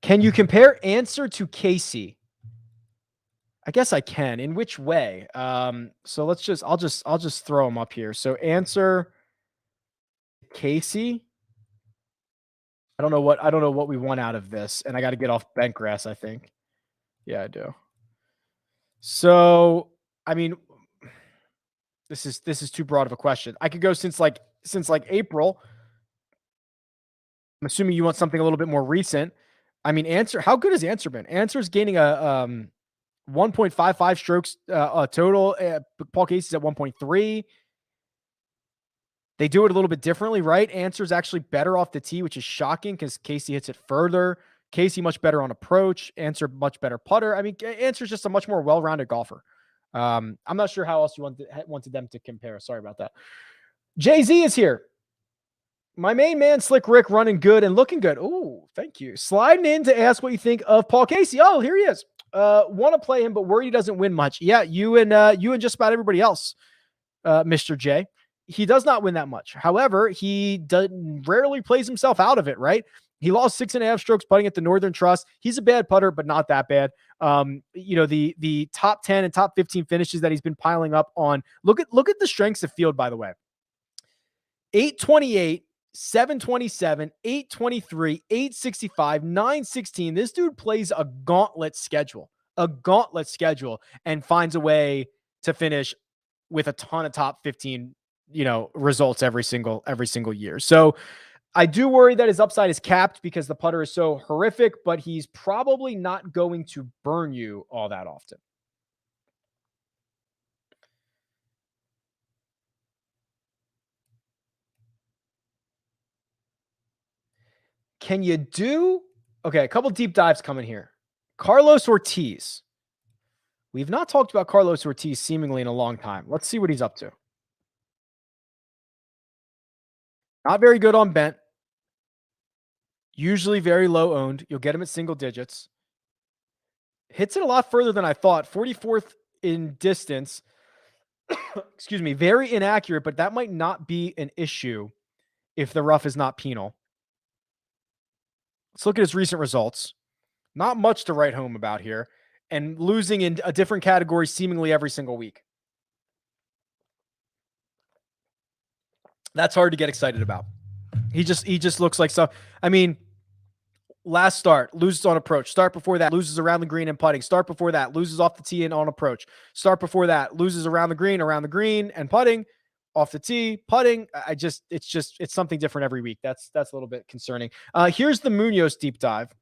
Can you compare Answer to Casey? I guess I can. In which way? So I'll just throw them up here. So answer Casey. I don't know what we want out of this, and I got to get off bent grass, I think. Yeah, I do. So, I mean, this is too broad of a question. I could go since like April. I'm assuming you want something a little bit more recent. I mean, answer. How good has answer been? Answer's gaining a 1.55 strokes total. Paul Casey's at 1.3. They do it a little bit differently, right? Answer's actually better off the tee, which is shocking because Casey hits it further. Casey much better on approach. Answer much better putter. I mean, Answer's just a much more well-rounded golfer. I'm not sure how else you wanted them to compare. Sorry about that. Jay-Z is here. My main man, Slick Rick, running good and looking good. Oh, thank you. Sliding in to ask what you think of Paul Casey. Oh, here he is. Want to play him, but worried he doesn't win much. Yeah, you and just about everybody else, Mr. J. He does not win that much. However, he rarely plays himself out of it, right? He lost 6.5 strokes putting at the Northern Trust. He's a bad putter, but not that bad. The top 10 and top 15 finishes that he's been piling up on. Look at the strengths of field, by the way. 828, 727, 823, 865, 916. This dude plays a gauntlet schedule, and finds a way to finish with a ton of top 15, results every single year. So I do worry that his upside is capped because the putter is so horrific, but he's probably not going to burn you all that often. Can you do? Okay, a couple deep dives coming here. Carlos Ortiz. We've not talked about Carlos Ortiz seemingly in a long time. Let's see what he's up to. Not very good on bent. Usually very low owned. You'll get him at single digits. Hits it a lot further than I thought. 44th in distance. Excuse me. Very inaccurate, but that might not be an issue if the rough is not penal. Let's look at his recent results. Not much to write home about here. And losing in a different category seemingly every single week. That's hard to get excited about. He just looks like so. I mean, last start, loses on approach. Start before that, loses around the green and putting. Start before that, loses off the tee and on approach. Start before that, loses around the green and putting. Off the tee, putting. It's something different every week. That's a little bit concerning. Here's the Munoz deep dive.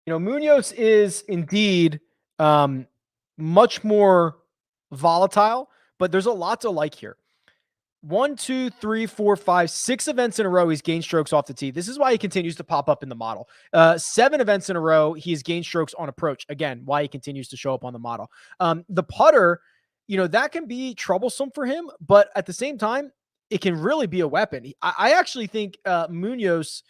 Munoz is indeed much more volatile, but there's a lot to like here. 1, 2, 3, 4, 5, 6 events in a row he's gained strokes off the tee. This is why he continues to pop up in the model. 7 events in a row he's gained strokes on approach. Again, why he continues to show up on the model. The putter, that can be troublesome for him, but at the same time, it can really be a weapon. I actually think Munoz,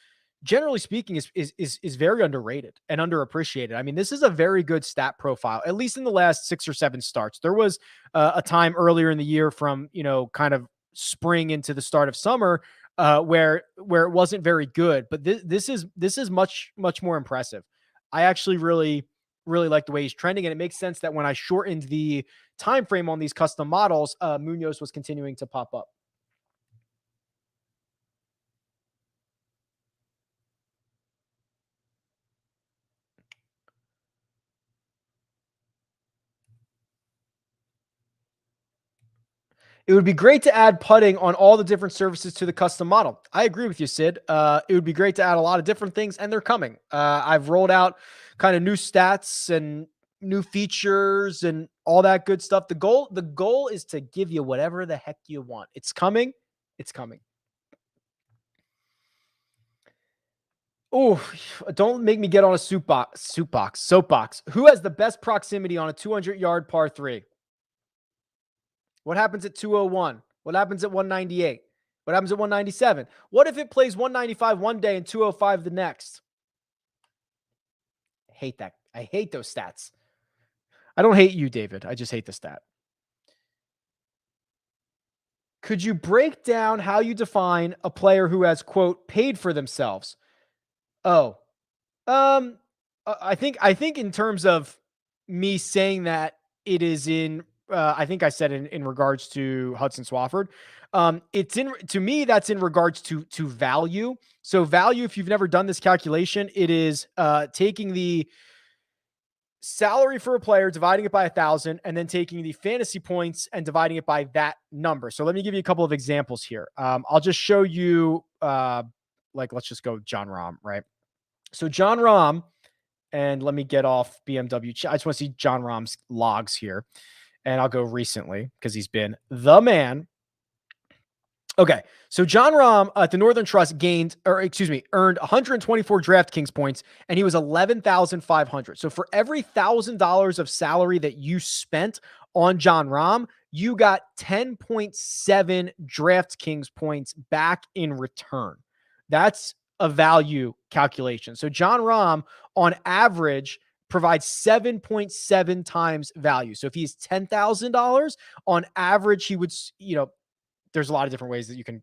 generally speaking, is very underrated and underappreciated. I mean, this is a very good stat profile, at least in the last 6 or 7 starts. There was a time earlier in the year from, kind of spring into the start of summer where it wasn't very good, but this is much more impressive. I actually really like the way he's trending, and it makes sense that when I shortened the time frame on these custom models, Munoz was continuing to pop up. It would be great to add putting on all the different surfaces to the custom model. I agree with you, Sid. It would be great to add a lot of different things, and they're coming. I've rolled out kind of new stats and new features and all that good stuff. The goal is to give you whatever the heck you want. It's coming. It's coming. Oh, don't make me get on a soapbox. Who has the best proximity on a 200-yard par 3? What happens at 201? What happens at 198? What happens at 197? What if it plays 195 one day and 205 the next? I hate that. I hate those stats. I don't hate you, David. I just hate the stat. Could you break down how you define a player who has, quote, paid for themselves? Oh, I think in terms of me saying that it is in, I think I said in regards to Hudson Swafford. It's in to me that's in regards to value. So value, if you've never done this calculation, it is taking the salary for a player, dividing it by 1,000, and then taking the fantasy points and dividing it by that number. So let me give you a couple of examples here. I'll just show you, like, let's just go John Rahm, right? So John Rahm, and let me get off BMW. I just want to see John Rahm's logs here, and I'll go recently because he's been the man. Okay, so John Rahm at the Northern Trust earned 124 DraftKings points, and he was 11,500. So for every $1,000 of salary that you spent on John Rahm, you got 10.7 DraftKings points back in return. That's a value calculation. So John Rahm, on average, provides 7.7 times value. So if he's $10,000 on average, he would, there's a lot of different ways that you can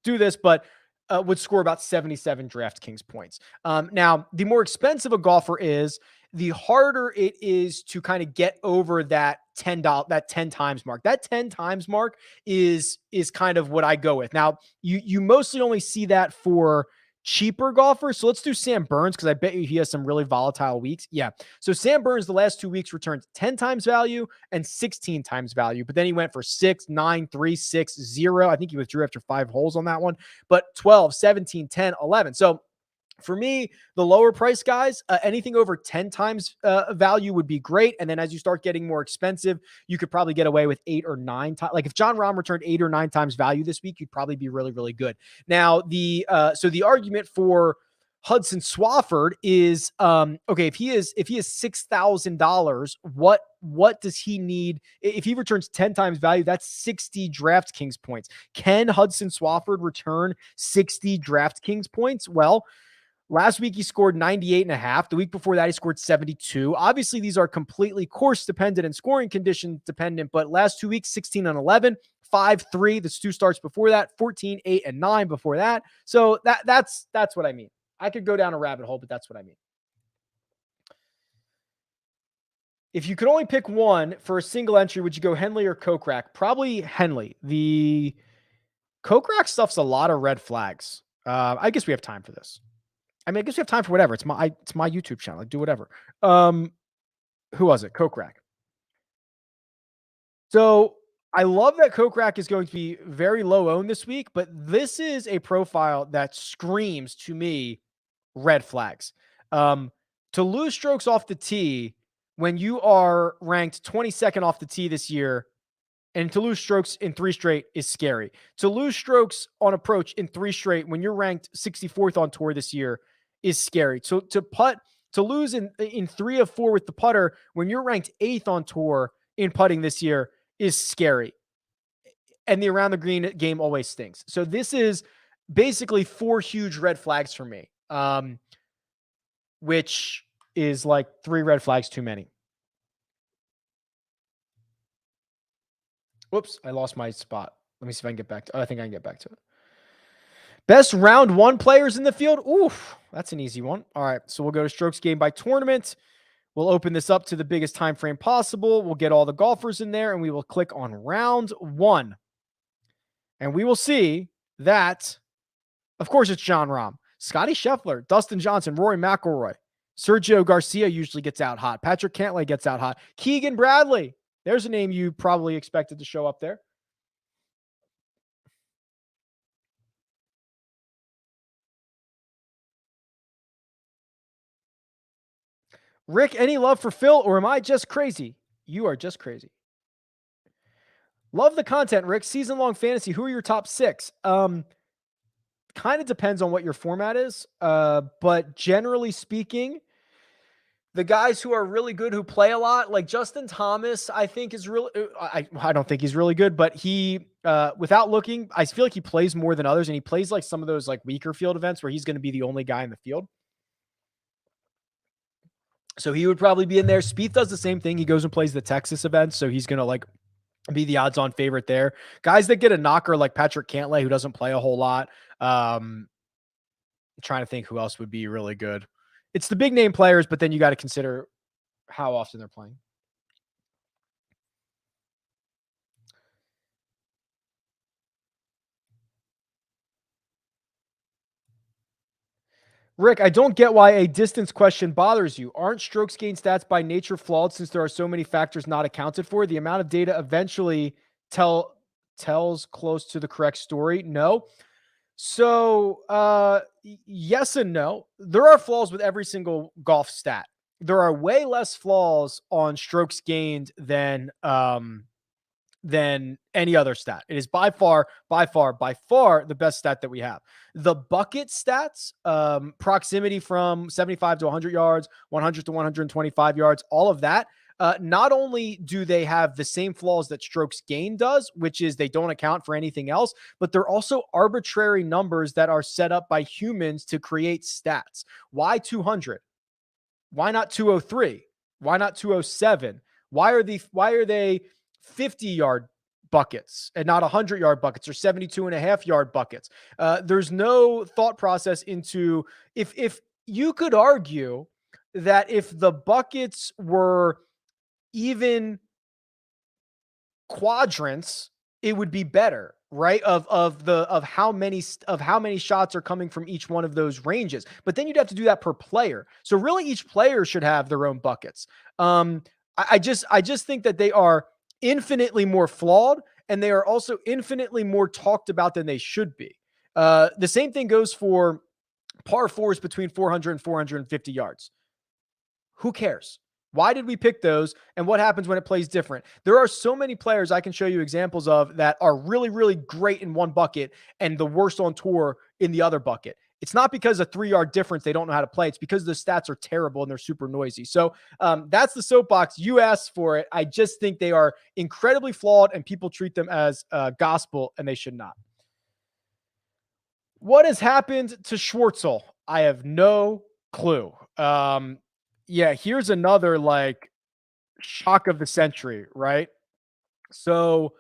do this, but would score about 77 DraftKings points. Now, the more expensive a golfer is, the harder it is to kind of get over that that 10 times mark. That 10 times mark is kind of what I go with. Now, you mostly only see that for cheaper golfers. So let's do Sam Burns, because I bet you he has some really volatile weeks. Yeah. So Sam Burns, the last 2 weeks, returned 10 times value and 16 times value. But then he went for 6, 9, 3, 6, 0. I think he withdrew after 5 holes on that one, but 12, 17, 10, 11. So for me, the lower price guys, anything over 10 times value would be great. And then as you start getting more expensive, you could probably get away with 8 or 9 times. Like if John Rahm returned 8 or 9 times value this week, you'd probably be really, really good. Now, so the argument for Hudson Swafford is, okay, if he is $6,000, what does he need? If he returns 10 times value, that's 60 DraftKings points. Can Hudson Swafford return 60 DraftKings points? Well, last week, he scored 98.5. The week before that, he scored 72. Obviously, these are completely course dependent and scoring condition dependent, but last 2 weeks, 16 and 11, 5-3. That's 2 starts before that, 14, 8, and 9 before that. So that's what I mean. I could go down a rabbit hole, but that's what I mean. If you could only pick one for a single entry, would you go Henley or Kokrak? Probably Henley. The Kokrak stuff's a lot of red flags. I guess we have time for this. I mean, I guess we have time for whatever. It's my YouTube channel. Like, do whatever. Who was it? Kokrak. So I love that Kokrak is going to be very low owned this week, but this is a profile that screams to me red flags. To lose strokes off the tee when you are ranked 22nd off the tee this year, and to lose strokes in 3 straight is scary. To lose strokes on approach in 3 straight when you're ranked 64th on tour this year is scary. So to lose in 3 of 4 with the putter when you're ranked 8th on tour in putting this year is scary. And the around the green game always stinks. So this is basically 4 huge red flags for me, which is like 3 red flags too many. Whoops, I lost my spot. Let me see if I can get back to I think I can get back to it. Best round 1 players in the field. Oof, that's an easy one. All right, so we'll go to strokes gained by tournament. We'll open this up to the biggest time frame possible. We'll get all the golfers in there, and we will click on round 1. And we will see that, of course, it's John Rahm, Scotty Scheffler, Dustin Johnson, Rory McIlroy, Sergio Garcia usually gets out hot. Patrick Cantlay gets out hot. Keegan Bradley. There's a name you probably expected to show up there. Rick, any love for Phil, or am I just crazy? You are just crazy. Love the content, Rick. Season-long fantasy. Who are your top 6? Kind of depends on what your format is. But generally speaking, the guys who are really good, who play a lot, like Justin Thomas, I think is really, I don't think he's really good, but he, without looking, I feel like he plays more than others, and he plays like some of those like weaker field events where he's going to be the only guy in the field. So he would probably be in there. Spieth does the same thing. He goes and plays the Texas events, so he's going to like be the odds-on favorite there. Guys that get a knocker like Patrick Cantlay, who doesn't play a whole lot. I'm trying to think who else would be really good. it's the big name players, but then you got to consider how often they're playing. Rick, I don't get why a distance question bothers you. Aren't strokes gain stats by nature flawed since there are so many factors not accounted for? The amount of data eventually tells close to the correct story. No. So, yes and no. There are flaws with every single golf stat. There are way less flaws on strokes gained than any other stat. It is by far the best stat that we have. The bucket stats, proximity from 75 to 100 yards, 100 to 125 yards, all of that. Not only do they have the same flaws that strokes gain does, which is they don't account for anything else, but they're also arbitrary numbers that are set up by humans to create stats. Why 200? Why not 203? Why not 207? Why are they 50-yard buckets and not 100-yard buckets or 72.5-yard buckets? There's no thought process into if you could argue that if the buckets were even quadrants, it would be better, right? Of how many shots are coming from each one of those ranges. But then you'd have to do that per player. So really each player should have their own buckets. I just think that they are infinitely more flawed, and they are also infinitely more talked about than they should be. The same thing goes for par fours between 400 and 450 yards. Who cares? Why did we pick those? And what happens when it plays different? There are so many players I can show you examples of that are really, really great in one bucket and the worst on tour in the other bucket. It's not because of 3-yard difference they don't know how to play. It's because the stats are terrible and they're super noisy. So that's the soapbox. You asked for it. I just think they are incredibly flawed and people treat them as gospel, and they should not. What has happened to Schwartzel? I have no clue. Yeah, here's another like shock of the century, right? So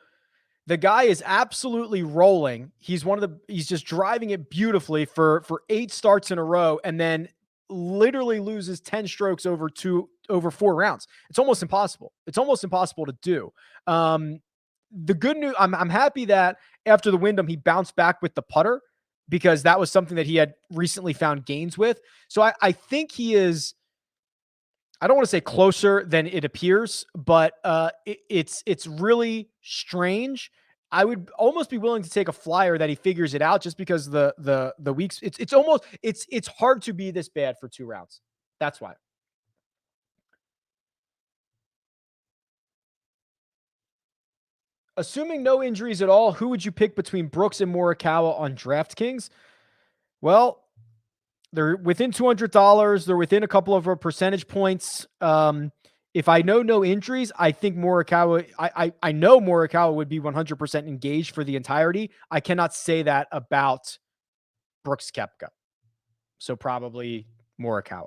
the guy is absolutely rolling. He's just driving it beautifully for 8 starts in a row, and then literally loses 10 strokes over 4 rounds. It's almost impossible. It's almost impossible to do. The good news, I'm happy that after the Wyndham, he bounced back with the putter because that was something that he had recently found gains with. So I think he is, I don't want to say closer than it appears, but it's really strange. I would almost be willing to take a flyer that he figures it out just because the weeks it's hard to be this bad for 2 rounds. That's why. Assuming no injuries at all, who would you pick between Brooks and Morikawa on DraftKings? Well, they're within $200. They're within a couple of percentage points. If I know no injuries, I think Morikawa, I know Morikawa would be 100% engaged for the entirety. I cannot say that about Brooks Koepka. So probably Morikawa.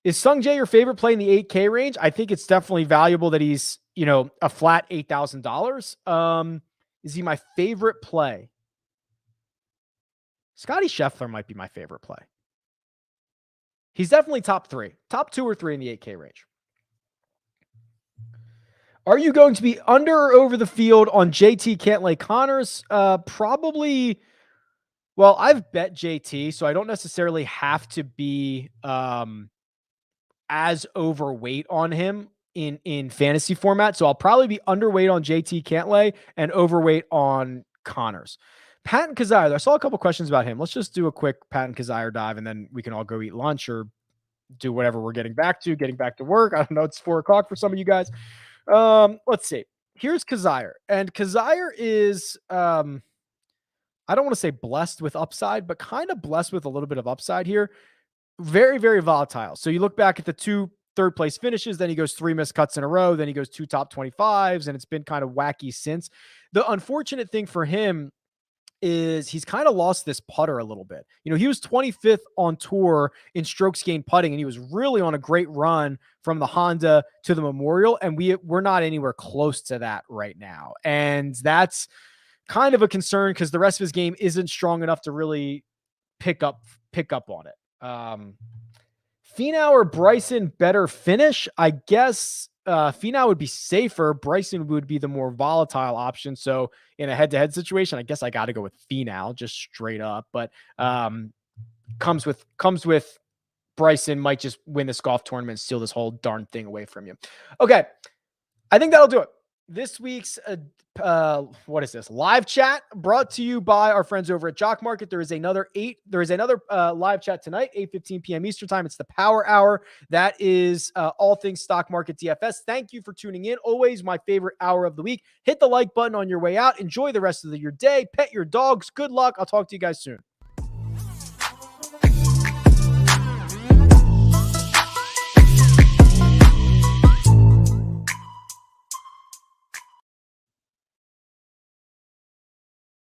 Is Sung Jae your favorite play in the 8K range? I think it's definitely valuable that he's, a flat $8,000. Is he my favorite play? Scotty Scheffler might be my favorite play. He's definitely top 2 or 3 in the 8K range. Are you going to be under or over the field on JT Cantlay Connors? Probably. Well, I've bet JT, so I don't necessarily have to be as overweight on him in fantasy format. So I'll probably be underweight on JT Cantlay and overweight on Connors. Patton Kizzire, I saw a couple questions about him. Let's just do a quick Patton Kizzire dive, and then we can all go eat lunch or do whatever we're getting back to work. I don't know. It's 4:00 for some of you guys. Let's see. Here's Kizzire, and Kizzire is, I don't want to say blessed with upside, but kind of blessed with a little bit of upside here. Very, very volatile. So you look back at the 2 third place finishes, then he goes 3 missed cuts in a row, then he goes 2 top 25s, and it's been kind of wacky since. The unfortunate thing for him is he's kind of lost this putter a little bit. He was 25th on tour in strokes gained putting, and he was really on a great run from the Honda to the Memorial, and we're not anywhere close to that right now. And that's kind of a concern because the rest of his game isn't strong enough to really pick up on it. Finau or Bryson better finish? I guess Finau would be safer. Bryson would be the more volatile option. So in a head-to-head situation, I guess I got to go with Finau just straight up. But comes with Bryson might just win this golf tournament and steal this whole darn thing away from you. Okay, I think that'll do it. This week's what is this live chat brought to you by our friends over at Jock Market. There is another live chat tonight, 8:15 p.m. Eastern time. It's the Power Hour. That is all things stock market DFS. Thank you for tuning in. Always my favorite hour of the week. Hit the like button on your way out. Enjoy the rest of your day. Pet your dogs. Good luck. I'll talk to you guys soon.